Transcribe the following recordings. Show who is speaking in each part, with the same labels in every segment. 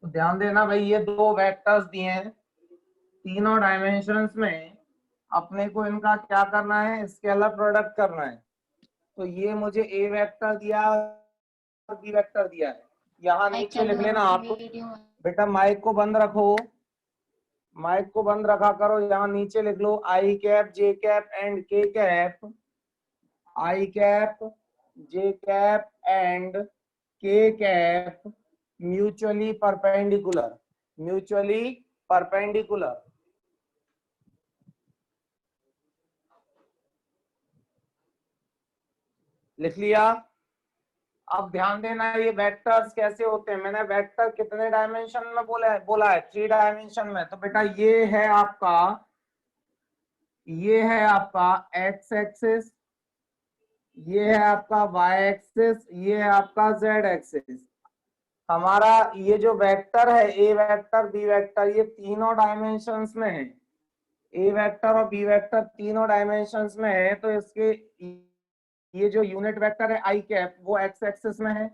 Speaker 1: ध्यान देना भाई, ये दो वेक्टर्स दिए हैं तीनों डायमेंशंस में, अपने को इनका क्या करना है, स्केलर प्रोडक्ट करना है। तो ये मुझे ए वेक्टर दिया और बी वेक्टर दिया है। यहाँ नीचे लिख लेना आप, बेटा माइक को बंद रखो, माइक को बंद रखा करो। यहाँ नीचे लिख लो i cap j cap and k cap, i cap j cap and k cap mutually perpendicular, mutually perpendicular. लिख लिया। अब ध्यान देना ये वेक्टर्स कैसे होते हैं। मैंने वेक्टर कितने डायमेंशन में बोला है 3 डायमेंशन में। तो बेटा ये है आपका एक्स एक्सिस, ये है आपका वाई एक्सिस, ये है आपका जेड एक्सिस। हमारा ये जो वेक्टर है ए वेक्टर बी वेक्टर, ये तीनों डायमेंशंस में है। ए वेक्टर और बी वेक्टर तीनों डायमेंशंस में है। तो इसके ये जो यूनिट वेक्टर है आई कैप वो एक्स एक्सिस में है,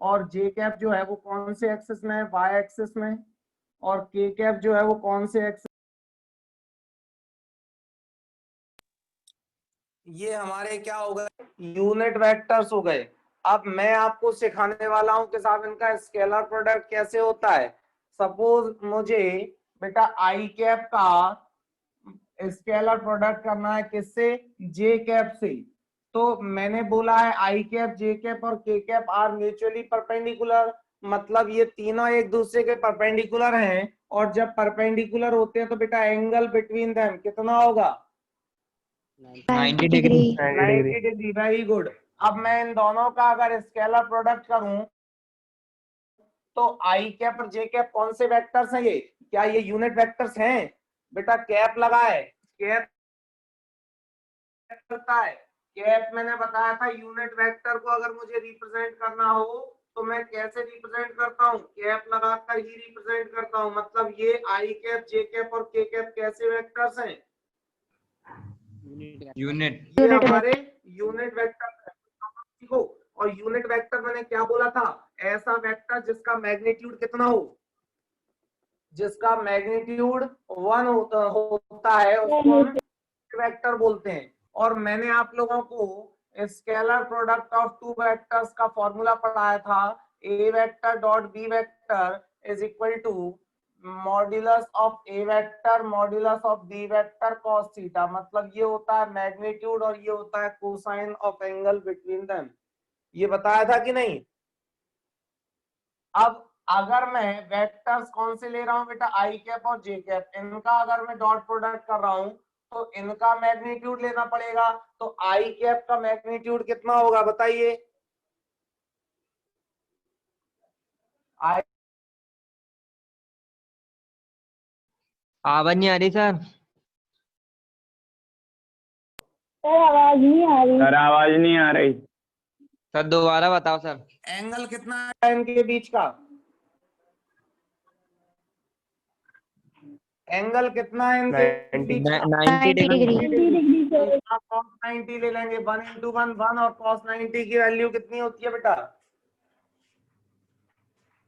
Speaker 1: और जे कैप जो है वो कौन से एक्सिस में है, वाई एक्सिस में, और के कैप जो है वो कौन से एक्सिस। ये हमारे क्या हो गए, यूनिट वेक्टर्स हो गए। अब मैं आपको सिखाने वाला हूं कि साहब इनका स्केलर प्रोडक्ट कैसे होता है। सपोज मुझे बेटा आई कैप का स्केलर प्रोडक्ट करना है, किससे, जे कैप से। तो मैंने बोला है आई कैप जे कैप और के कैप आर म्यूचुअली परपेंडिकुलर, मतलब ये तीनों एक दूसरे के परपेंडिकुलर हैं। और जब परपेंडिकुलर होते हैं तो बेटा एंगल बिटवीन देम कितना होगा,
Speaker 2: 90 डिग्री।
Speaker 1: 90 डिग्री। Very good. अब मैं इन दोनों का अगर स्केलर प्रोडक्ट करूं तो आई कैप और जे कैप कौन से वेक्टर्स हैं, ये क्या ये यूनिट वेक्टर्स हैं। बेटा कैप लगा है, कैप करता है, कैप मैंने बताया था यूनिट वेक्टर को अगर मुझे रिप्रेजेंट करना हो तो मैं कैसे रिप्रेजेंट करता हूँ, कैप लगाकर ही रिप्रेजेंट करता हूँ। मतलब ये आई कैप जे कैप और के कैप कैसे वेक्टर्स हैं,
Speaker 2: यूनिट।
Speaker 1: ये हमारे यूनिट वेक्टर है। और यूनिट वेक्टर मैंने क्या बोला था, ऐसा वेक्टर जिसका मैग्नीट्यूड कितना हो, जिसका मैग्नीट्यूड 1 होता है उसको हम वेक्टर बोलते हैं। और मैंने आप लोगों को scalar product of two vectors का फॉर्मूला पढ़ाया था, a vector dot B vector is equal to modulus of A vector modulus of B vector cos theta. मतलब ये होता है मैग्नीट्यूड और ये होता है cosine of angle between them. ये बताया था कि नहीं। अब अगर मैं वेक्टर्स कौन से ले रहा हूं बेटा, आई कैप और जे कैप, इनका अगर मैं डॉट प्रोडक्ट कर रहा हूं तो इनका मैग्नीट्यूड लेना पड़ेगा। तो आई कैप का मैग्नीट्यूड कितना होगा बताइए, आई
Speaker 2: आवाज नहीं आ रही सर।
Speaker 3: आवाज नहीं आ रही।
Speaker 4: सर आवाज नहीं आ रही।
Speaker 2: सर दोबारा बताओ सर।
Speaker 1: एंगल कितना है इनके बीच का, एंगल कितना है इनके बीच का,
Speaker 2: 90 डिग्री।
Speaker 1: 90 ले लेंगे, 1 into 1 1, और cos 90 की वैल्यू कितनी होती है बेटा,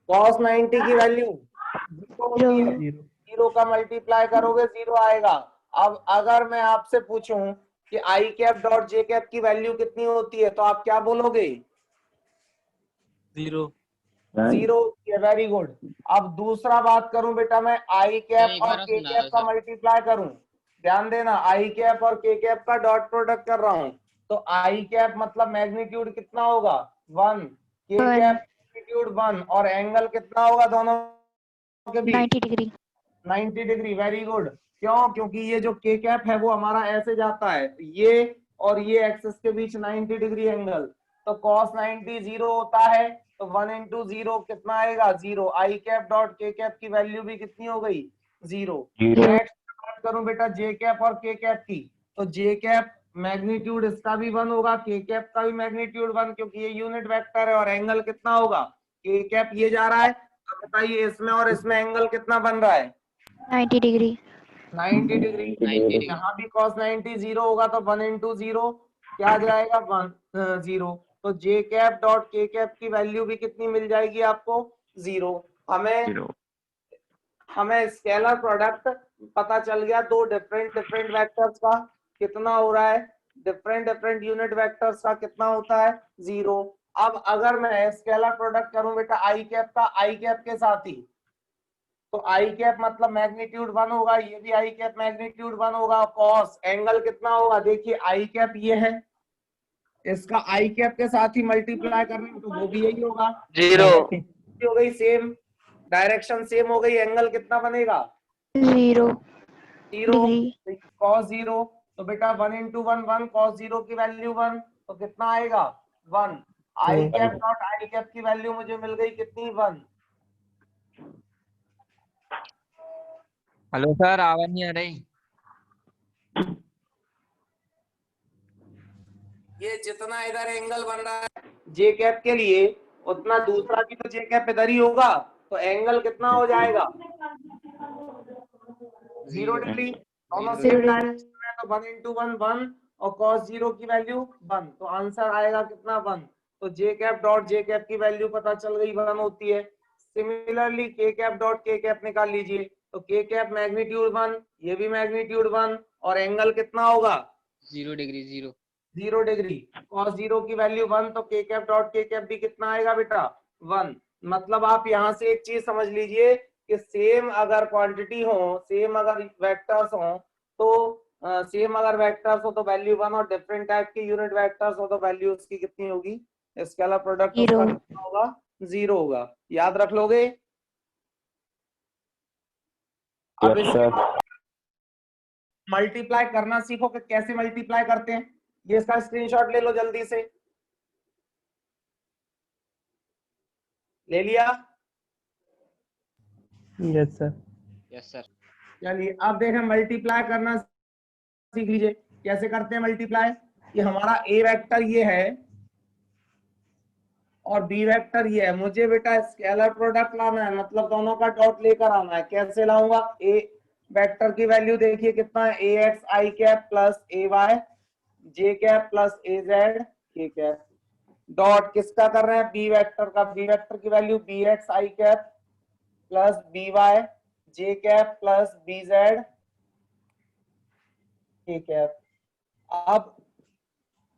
Speaker 1: cos 90 की वैल्यू 0 होती है। 0 का मल्टीप्लाई करोगे 0 आएगा। अब अगर मैं आपसे पूछूं कि आई कैप डॉट जे कैप की वैल्यू कितनी होती है तो आप क्या बोलोगे,
Speaker 2: 0।
Speaker 1: 0 होती है। Very good. अब दूसरा बात करूं बेटा, मैं आई कैप और के कैप का मल्टीप्लाई करूं, ध्यान देना आई कैप और के कैप का डॉट प्रोडक्ट कर रहा हूं। तो आई कैप मतलब मैग्नीट्यूड कितना होगा 1, के कैप मैग्नीट्यूड 1, और एंगल कितना होगा दोनों के बीच,
Speaker 3: 90 डिग्री।
Speaker 1: 90 डिग्री। Very good. क्यों, क्योंकि ये जो के कैप है वो हमारा ऐसे जाता है, तो ये और ये एक्सिस के बीच 90 डिग्री एंगल। तो cos 90 0 होता है, तो 1 into 0 कितना आएगा 0। आई कैप डॉट के कैप की वैल्यू भी कितनी हो गई 0। नेक्स्ट बात करूं बेटा जे कैप और के कैप की, तो जे कैप मैग्नीट्यूड इसका भी 1 होगा, के कैप का भी मैग्नीट्यूड 1, क्योंकि ये यूनिट वेक्टर है। और एंगल कितना होगा, के कैप ये जा रहा है, तो बताइए इसमें और इसमें एंगल कितना बन रहा है
Speaker 3: 90 डिग्री।
Speaker 1: 90 डिग्री। यहाँ भी cos 90 0 होगा, तो 1 into 0 क्या आ जाएगा 1 0। तो जे कैप डॉट के कैप की वैल्यू भी कितनी मिल जाएगी आपको 0। हमें
Speaker 4: 0
Speaker 1: हमें स्केलर प्रोडक्ट पता चल गया दो डिफरेंट वेक्टर्स का कितना हो रहा है, डिफरेंट यूनिट वेक्टर्स का कितना होता है 0। अब अगर मैं स्केलर प्रोडक्ट करूं बेटा आई कैप का आई कैप के साथ ही, तो आई कैप मतलब मैग्नीट्यूड 1 होगा, ये भी आई कैप मैग्नीट्यूड 1 होगा। कॉस एंगल कितना होगा, देखिए आई कैप ये है, इसका आई कैप के साथ ही मल्टीप्लाई कर रहे हैं तो वो भी यही होगा,
Speaker 2: 0
Speaker 1: हो गई सेम, डायरेक्शन सेम हो गई, एंगल कितना बनेगा
Speaker 3: 0
Speaker 1: 0,
Speaker 3: डिग्री।
Speaker 1: cos 0, तो बेटा 1 into 1 1, cos 0 की वैल्यू 1, तो कितना आएगा 1। आई कैप डॉट आई कैप की वैल्यू मुझे मिल गई कितनी 1।
Speaker 2: हेलो सर, आवाज नहीं आ रही।
Speaker 1: ये जितना इधर एंगल बन रहा है जे कैप के लिए, उतना दूसरा भी तो जे कैप इधर ही होगा, तो एंगल कितना हो जाएगा 0 डिग्री। दोनों सेम डायरेक्शन है तो 1 into 1 1 और cos 0 की वैल्यू 1, तो आंसर आएगा कितना 1। तो जे कैप डॉट जे कैप की वैल्यू पता चल गई 1 होती है। सिमिलरली के कैप डॉट के कैप निकाल लीजिए, तो के कैप मैग्नीट्यूड 1, ये भी मैग्नीट्यूड 1, और एंगल कितना होगा
Speaker 2: 0 डिग्री 0
Speaker 1: 0 डिग्री। cos 0 की वैल्यू 1, तो के कैप डॉट के कैप भी कितना आएगा बेटा 1। मतलब आप यहां से एक चीज समझ लीजिए कि सेम अगर क्वांटिटी हो, सेम अगर वेक्टर्स हो, तो सेम अगर वेक्टर्स हो तो वैल्यू 1, और डिफरेंट टाइप की यूनिट वेक्टर्स हो तो वैल्यू उसकी कितनी होगी, स्केलर प्रोडक्ट उसका
Speaker 3: 0
Speaker 1: कितना होगा 0 होगा। याद रख लोगे। अब
Speaker 4: यस सर
Speaker 1: मल्टीप्लाई करना सीखो कि कैसे मल्टीप्लाई करते हैं, ये इसका स्क्रीनशॉट ले लो जल्दी से। ले लिया?
Speaker 5: Yes sir.
Speaker 2: Yes sir.
Speaker 1: चलिए अब देखें मल्टीप्लाई करना सीख लीजिए कैसे करते हैं मल्टीप्लाई। ये हमारा ए वेक्टर ये है और बी वेक्टर ये है, मुझे बेटा स्केलर प्रोडक्ट लाना है, मतलब दोनों का डॉट लेकर आना है। कैसे लाऊंगा, ए वेक्टर की वैल्यू देखिए कितना है, a x i cap plus A y J cap plus a z k cap, dot किसका कर रहे हैं बी वेक्टर का, बी वेक्टर की value b x i cap plus b Y J cap plus b z k cap. अब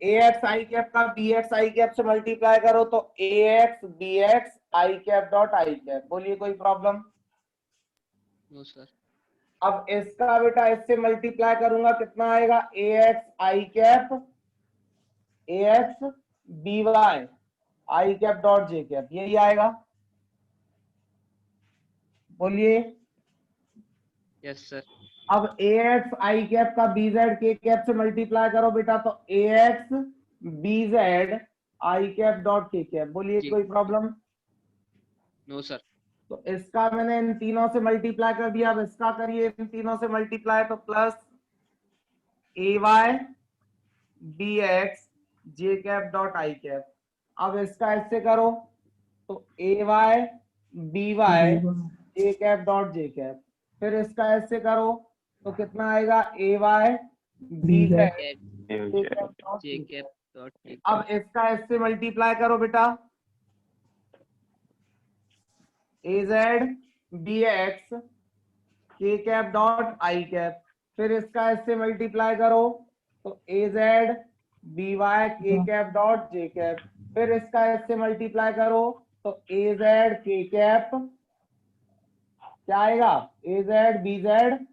Speaker 1: a x i cap का b x i cap से multiply करो तो a x b x i cap dot I cap. बोलिए कोई problem?
Speaker 2: No sir.
Speaker 1: अब इसका बेटा इससे मल्टीप्लाई करूंगा कितना आएगा, a x i cap a x b y i cap dot J cap, यही आएगा। बोलिए।
Speaker 2: Yes sir.
Speaker 1: अब ए एक्स आई कैप का बी जेड के कैप से मल्टीप्लाई करो बेटा तो a x b z i cap dot k cap. बोलिए
Speaker 2: जी।
Speaker 1: कोई प्रॉब्लम?
Speaker 2: No sir.
Speaker 1: तो इसका मैंने इन तीनों से मल्टीप्लाई कर दिया, अब इसका करिए इन तीनों से मल्टीप्लाई, तो प्लस ए Y B X J cap dot आई कैप। अब इसका इससे करो तो A Y B Y J cap dot J cap, फिर इसका ऐसे करो तो कितना आएगा, A Y B Z J cap dot
Speaker 2: J
Speaker 1: J
Speaker 2: cap
Speaker 1: cap.
Speaker 2: Dot take.
Speaker 1: अब इसका इससे मल्टीप्लाई करो बेटा, A Z B X K cap dot I cap, फिर इसका इससे मल्टीप्लाई करो तो ए जेड बी वाई के कैप डॉट जे कैप, फिर इसका इससे मल्टीप्लाई करो तो ए जेड के कैप, क्या आएगा a Z b z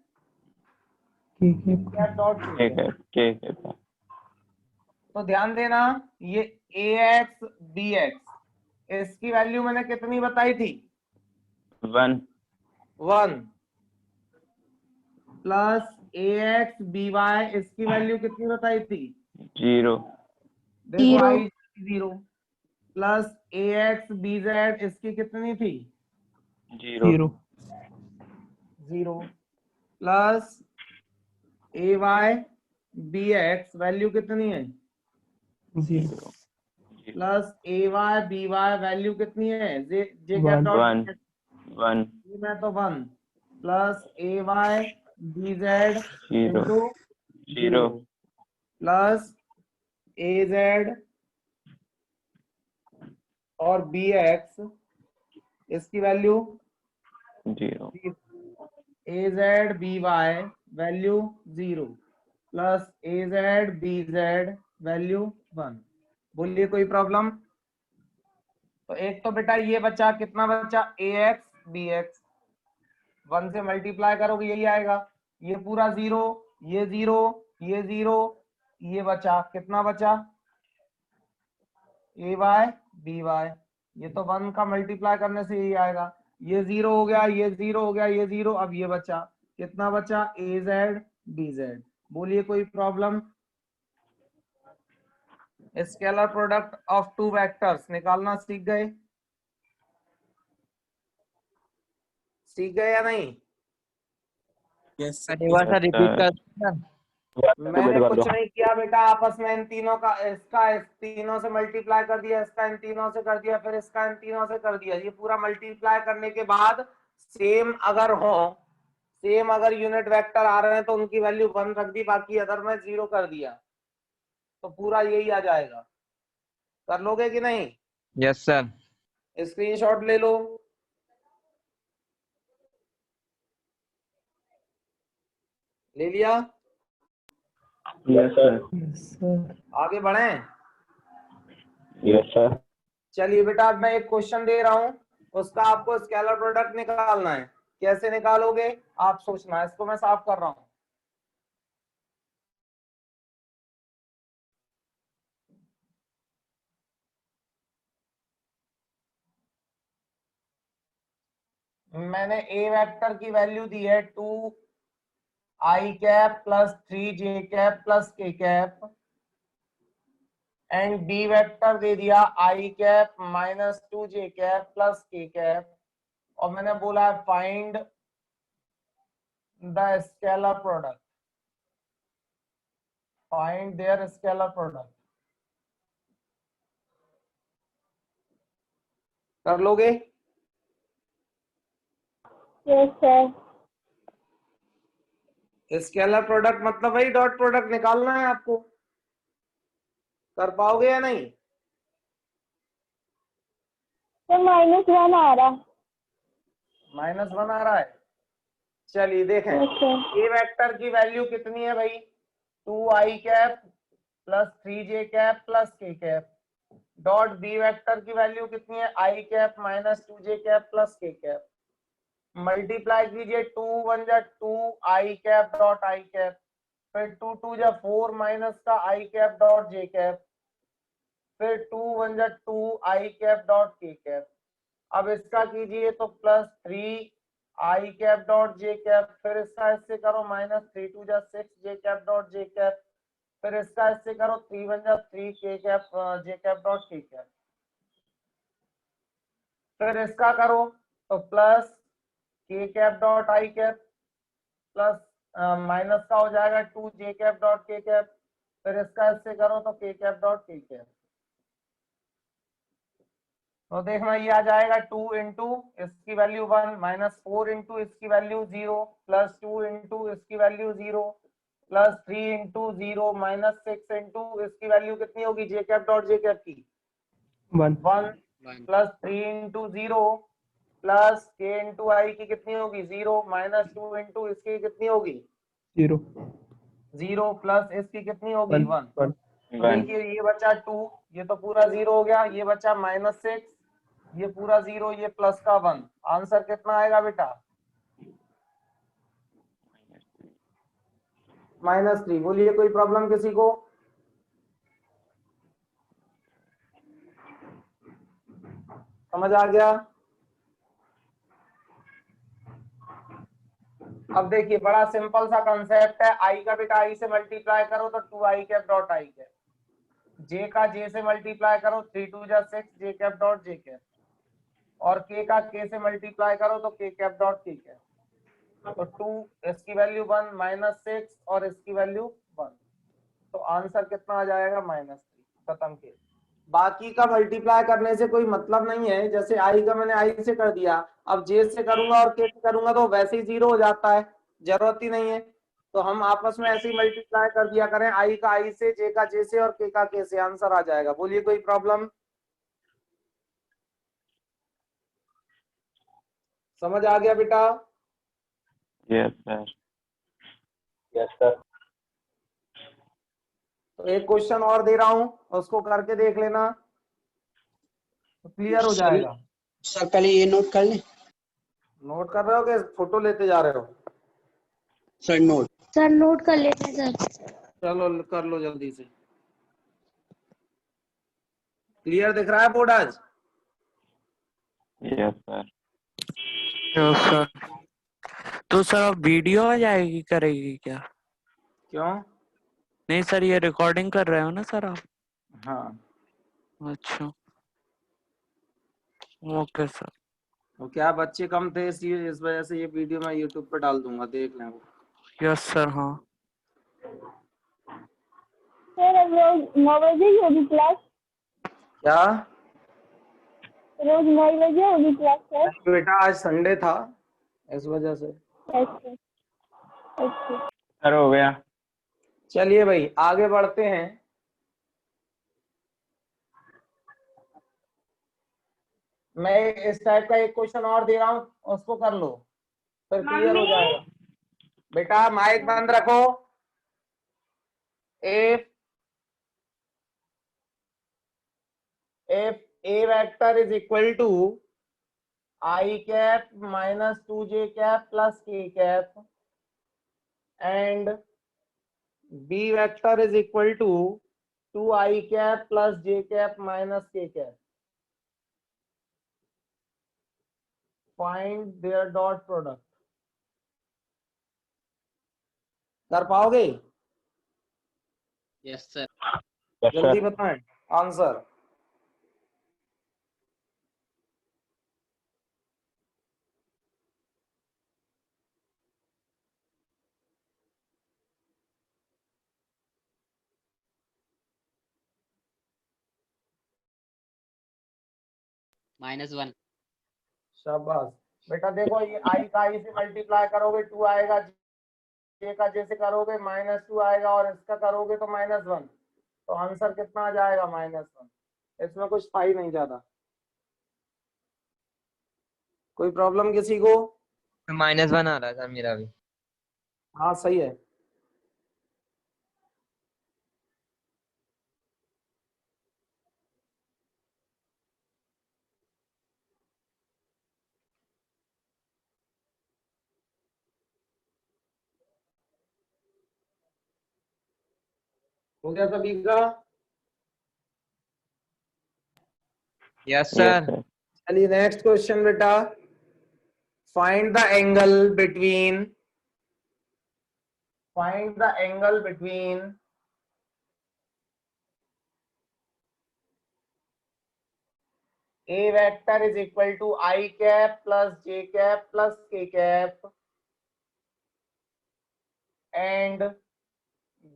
Speaker 1: cap dot k cap. तो ध्यान देना ये ए एक्स बी एक्स इसकी वैल्यू मैंने कितनी बताई थी
Speaker 4: 1
Speaker 1: plus a x b y इसकी वैल्यू कितनी बताई थी
Speaker 4: 0
Speaker 1: देखो
Speaker 3: 0
Speaker 1: i 0 plus a x b z इसकी कितनी थी
Speaker 4: 0
Speaker 1: 0 प्लस ए वाई बी एक्स वैल्यू कितनी है
Speaker 5: 0
Speaker 1: प्लस ए वाई बी वाई वैल्यू कितनी है जे कैप डॉट
Speaker 4: 1
Speaker 1: में तो 1 plus A Y B z
Speaker 4: 0
Speaker 1: into
Speaker 4: 0
Speaker 1: plus a z और बी एक्स इसकी value
Speaker 4: 0
Speaker 1: AZ BY value 0 plus AZ BZ value 1। बोलिए कोई प्रॉब्लम? तो एक तो बेटा ये बचा, कितना बचा? AX BX 1 से मल्टीप्लाई करोगे यही आएगा, ये पूरा 0, ये 0, ये 0, ये बचा, कितना बचा? AY BY, ये तो 1 का मल्टीप्लाई करने से यही आएगा, ये 0 हो गया, ये 0 हो गया, ये 0, अब ये बचा, कितना बचा? AZ BZ। बोलिए कोई problem? Scalar product of two vectors निकालना सीख गए? सीख गए या नहीं?
Speaker 2: एक बार सर रिपीट कर।
Speaker 1: मैंने कुछ नहीं किया बेटा, आपस में इन तीनों का, इसका इस तीनों से मल्टीप्लाई कर दिया, इसका इन तीनों से कर दिया, फिर इसका इन तीनों से कर दिया। ये पूरा मल्टीप्लाई करने के बाद सेम अगर यूनिट वेक्टर आ रहे हैं तो उनकी वैल्यू 1 रख दी, बाकी अदर में 0 कर दिया, तो पूरा यही आ जाएगा। कर लोगे कि नहीं?
Speaker 2: Yes sir.
Speaker 1: स्क्रीनशॉट ले लो। ले लिया?
Speaker 4: Yes sir
Speaker 5: Yes, sir.
Speaker 1: आगे बढ़ें?
Speaker 4: यस सर
Speaker 1: चलिए बेटा, अब मैं एक क्वेश्चन दे रहा हूं, उसका आपको स्केलर प्रोडक्ट निकालना है। कैसे निकालोगे आप सोचना है, इसको मैं साफ कर रहा हूं। मैंने ए वेक्टर की वैल्यू दी है 2i cap plus 3j cap plus k cap, and b vector दे दिया i cap minus 2j cap plus k cap, और मैंने बोला है find the scalar product, find their scalar product. कर लोगे?
Speaker 3: Yes, sir.
Speaker 1: स्केलर प्रोडक्ट मतलब वही डॉट प्रोडक्ट निकालना है आपको। कर पाओगे या नहीं?
Speaker 3: तो -1 आ रहा।
Speaker 1: -1 आ रहा है। चलिए देखें,
Speaker 3: Yes, sir.
Speaker 1: ए वेक्टर की वैल्यू कितनी है भाई? 2i cap plus 3j cap plus k cap, dot B vector की वैल्यू कितनी है? i cap minus 2j cap plus k cap. Multiply कीजिए, 2 1 जा 2 i cap dot i cap, फिर 2 2 जा 4 माइनस का i cap dot j cap, फिर 2 1 जा 2 i cap dot k cap. अब इसका कीजिए तो plus 3 i cap dot j cap, फिर इसका इससे करो माइनस 3 2 जा 6 j cap dot j cap, फिर इसका इससे करो 3 1 जा 3 k cap j cap dot k cap, फिर इसका करो तो plus k cap dot i cap plus minus का हो जाएगा 2 j cap dot k cap, फिर इसका इससे करो तो k cap dot k cap. तो देखना ये आ जाएगा 2 इंटू इसकी वैल्यू 1 माइनस 4 इंटू इसकी वैल्यू 0 प्लस 2 इंटू इसकी value 0 plus 3 into 0 minus 6 into इसकी वैल्यू कितनी होगी जे कैप डॉट जे कैप की?
Speaker 5: 1.
Speaker 1: 1 plus 3 into 0 plus k into i की कितनी होगी? 0 माइनस 2 इंटू इसकी कितनी होगी?
Speaker 5: 0.
Speaker 1: 0 प्लस इसकी कितनी होगी? 1।
Speaker 5: 1.
Speaker 1: देखिए ये बचा 2, ये तो पूरा 0 हो गया, ये बचा -6, ये पूरा 0, ये प्लस का 1। आंसर कितना आएगा बेटा? -3। बोलिए कोई प्रॉब्लम किसी को? समझ आ गया? अब देखिए बड़ा सिंपल सा कंसेप्ट है, आई का बेटा आई से मल्टीप्लाई करो तो 2i कैप डॉट आई कैप, जे का जे से मल्टीप्लाई करो 3 2 जा 6 जे कैप डॉट जे कैप, और k का k से मल्टीप्लाई करो तो k cap dot k cap. तो 2 इसकी वैल्यू 1 -6 और इसकी वैल्यू 1, तो आंसर कितना आ जाएगा? -3। खत्म के। बाकी का मल्टीप्लाई करने से कोई मतलब नहीं है, जैसे i का मैंने i से कर दिया, अब j से करूंगा और k से करूंगा तो वैसे ही 0 हो जाता है, जरूरत ही नहीं है। तो हम आपस में ऐसे ही मल्टीप्लाई कर दिया करें, i का i से, j का j से और k का k से, आंसर आ जाएगा। बोलिए कोई प्रॉब्लम? समझ आ गया बेटा?
Speaker 4: Yes, sir. Yes, sir.
Speaker 1: तो एक क्वेश्चन और दे रहा हूं, उसको करके देख लेना, तो क्लियर हो जाएगा।
Speaker 6: सर पहले ये नोट कर लें।
Speaker 1: नोट कर रहे हो कि फोटो लेते जा रहे हो?
Speaker 6: Sir note.
Speaker 3: सर नोट कर लेते हैं सर।
Speaker 1: चलो कर लो जल्दी से। क्लियर दिख रहा है बोर्ड आज?
Speaker 4: Yes, sir.
Speaker 7: तो सर अब वीडियो आ जाएगी करेगी क्या?
Speaker 1: क्यों?
Speaker 7: नहीं सर, ये रिकॉर्डिंग कर रहे हो ना सर आप?
Speaker 1: हाँ।
Speaker 7: अच्छा, ओके सर।
Speaker 1: तो क्या बच्चे कम थे इस वजह से ये वीडियो मैं यूट्यूब पर डाल दूंगा, देख लें वो।
Speaker 7: Yes sir. हाँ
Speaker 3: सर अब रोज 9 बजे ही होगी क्लास?
Speaker 1: क्या?
Speaker 3: रोज 9 बजे होगी क्लास सर?
Speaker 1: बेटा आज संडे था इस वजह से।
Speaker 3: अच्छा अच्छा।
Speaker 4: सर हो गया।
Speaker 1: चलिए भाई आगे बढ़ते हैं। मैं इस टाइप का एक क्वेश्चन और दे रहा हूं, उसको कर लो, फिर क्लियर हो जाएगा। बेटा माइक बंद रखो। if a vector is equal to I cap minus 2j cap plus k cap and b vector is equal to 2I cap plus j cap minus k cap, find their dot product। कर पाओगे?
Speaker 6: Yes sir.
Speaker 4: Yes,
Speaker 1: जल्दी
Speaker 4: sir.
Speaker 1: बताएं answer.
Speaker 6: -1।
Speaker 1: शाबाश बेटा। देखो ये आई का आई से मल्टीप्लाई करोगे 2 आएगा, जे का जे से करोगे -2 आएगा, और इसका करोगे तो -1। तो आंसर कितना आ जाएगा? -1। इसमें कुछ था ही नहीं ज्यादा। कोई प्रॉब्लम किसी को?
Speaker 2: -1 आ रहा था मेरा भी।
Speaker 1: हाँ सही है। हो गया सभी का?
Speaker 2: Yes
Speaker 4: Yes,
Speaker 2: sir.
Speaker 4: sir.
Speaker 1: चलिए नेक्स्ट क्वेश्चन बेटा। Find the angle between a vector is equal to I cap plus j cap plus k cap and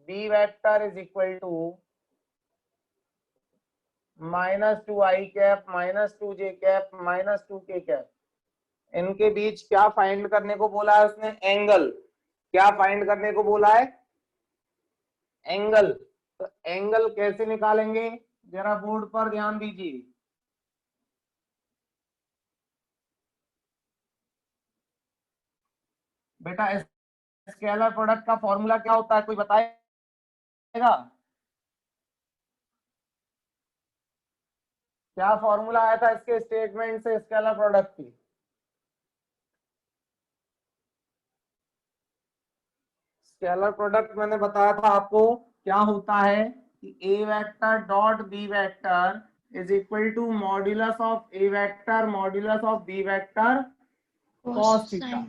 Speaker 1: b vector is equal to -2I cap -2j cap -2k cap। इनके बीच क्या find करने को बोला है उसने? Angle. क्या find करने को बोला है? एंगल। तो एंगल कैसे निकालेंगे जरा बोर्ड पर ध्यान दीजिए। बेटा स्केलर प्रोडक्ट का फॉर्मूला क्या होता है, कोई बताएगा? क्या फॉर्मूला आया था इसके स्टेटमेंट से स्केलर प्रोडक्ट की? स्केलर प्रोडक्ट मैंने बताया था आपको क्या होता है कि a vector dot B vector is equal to modulus of A vector modulus of B vector cos theta.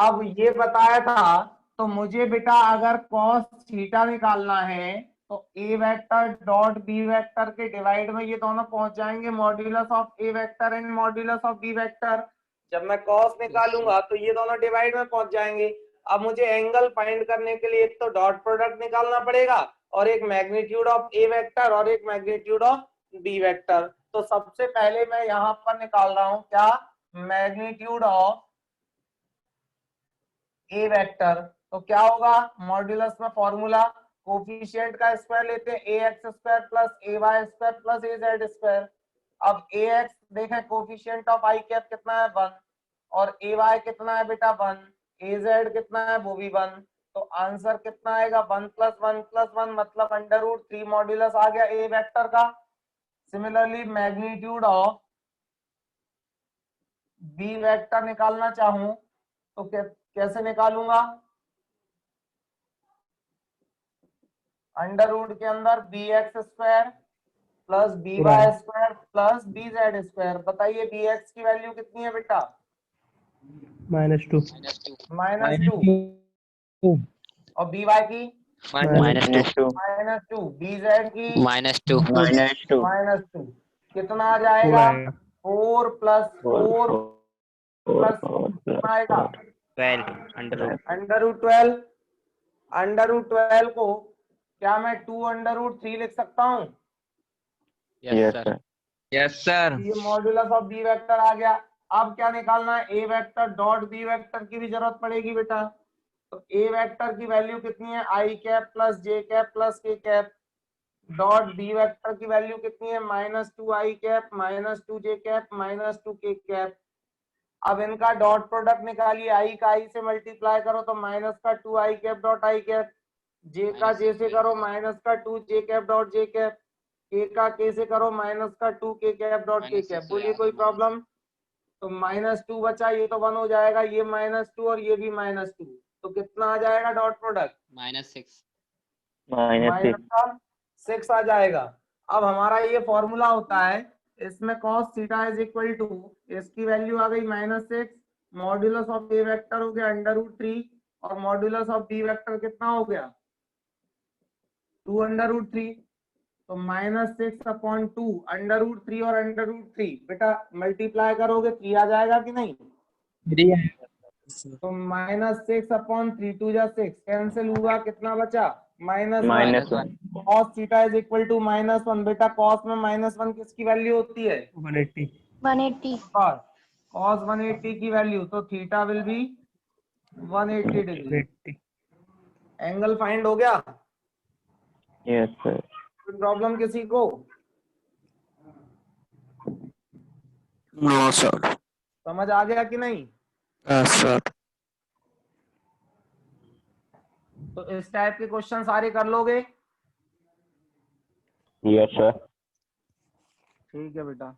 Speaker 1: अब ये बताया था, तो मुझे बेटा अगर कॉस थीटा निकालना है तो A vector dot B vector के डिवाइड में ये दोनों पहुंच जाएंगे modulus of A vector and modulus of B vector. जब मैं कॉस निकालूंगा तो ये दोनों डिवाइड में पहुंच जाएंगे। अब मुझे एंगल फाइंड करने के लिए एक तो डॉट प्रोडक्ट निकालना पड़ेगा और एक मैग्नीट्यूड ऑफ ए वेक्टर और एक मैग्नीट्यूड ऑफ बी वेक्टर। तो सबसे पहले मैं यहाँ पर निकाल रहा हूं क्या? Magnitude of A vector. तो क्या होगा? मॉड्यूलस में फॉर्मूला कोफिशिएंट का स्क्वायर लेते हैं, ए x square plus A Y square plus a Z square. अब ए एक्स देखें कोफिशिएंट ऑफ आई कैप कितना है? 1। और ए वाई कितना है बेटा 1, ए जेड कितना है वो भी 1, तो आंसर कितना आएगा 1 + 1 + 1 मतलब √3 मॉड्यूलस आ गया ए वेक्टर का। Similarly magnitude of B vector निकालना चाहूं तो कैसे निकालूंगा, अंडर रूट के अंदर bx² + by² + bz²। बताइए bx की वैल्यू कितनी है बेटा,
Speaker 5: -2
Speaker 1: -2 और by की
Speaker 4: -2
Speaker 1: -2, bz की
Speaker 7: -2
Speaker 4: -2
Speaker 1: -2। कितना आ
Speaker 5: 4
Speaker 1: जाएगा,
Speaker 5: आएगा
Speaker 1: 4 + 4 + कितना आएगा
Speaker 7: 12
Speaker 1: √12 को क्या मैं 2 √3 लिख सकता हूँ।
Speaker 4: Yes, sir.
Speaker 2: Yes, sir.
Speaker 1: ये मॉड्यूलस ऑफ बी वेक्टर आ गया। अब क्या निकालना है, ए वेक्टर डॉट बी वेक्टर की भी जरूरत पड़ेगी बेटा। तो ए वेक्टर की वैल्यू कितनी है, आई कैप + जे कैप + के कैप। डॉट बी वेक्टर की वैल्यू कितनी है, -2 आई कैप -2 जे कैप -2 के कैप। अब इनका डॉट प्रोडक्ट निकालिए, आई का आई से मल्टीप्लाई करो तो -2 आई कैप डॉट आई कैप, जे का जे से करो -2 जे कैप डॉट जे कैप, के का के से करो -2 के कैप डॉट के कैप। बोलिए कोई प्रॉब्लम। तो -2 बचा, ये तो 1 हो जाएगा, ये -2 और ये भी -2, तो कितना आ जाएगा डॉट प्रोडक्ट,
Speaker 7: -6
Speaker 1: -6 आ जाएगा। अब हमारा ये फॉर्मूला होता है, इसमें cos थीटा = इसकी वैल्यू आ गई -6, मॉड्यूलस ऑफ ए वेक्टर हो गया √3 और मॉड्यूलस ऑफ बी वेक्टर कितना हो गया 2 √3। तो -6/2 √3 और √3 बेटा मल्टीप्लाई करोगे 3 आ जाएगा कि नहीं। तो -6/3 2 जा 6 कैंसिल हुआ, कितना बचा -1। cos थीटा =-1 बेटा, cos में -1 किसकी वैल्यू होती है
Speaker 5: 180
Speaker 3: 180
Speaker 1: cos 180 की वैल्यू, तो theta will be 180 degree.
Speaker 5: 180
Speaker 1: angle find हो गया।
Speaker 4: Yes, sir.
Speaker 1: कोई प्रॉब्लम किसी को,
Speaker 7: नो सर।
Speaker 1: समझ आ गया कि नहीं।
Speaker 7: सर
Speaker 1: तो इस टाइप के क्वेश्चन सारे कर लोगे।
Speaker 4: Yes, sir.
Speaker 1: ठीक है बेटा।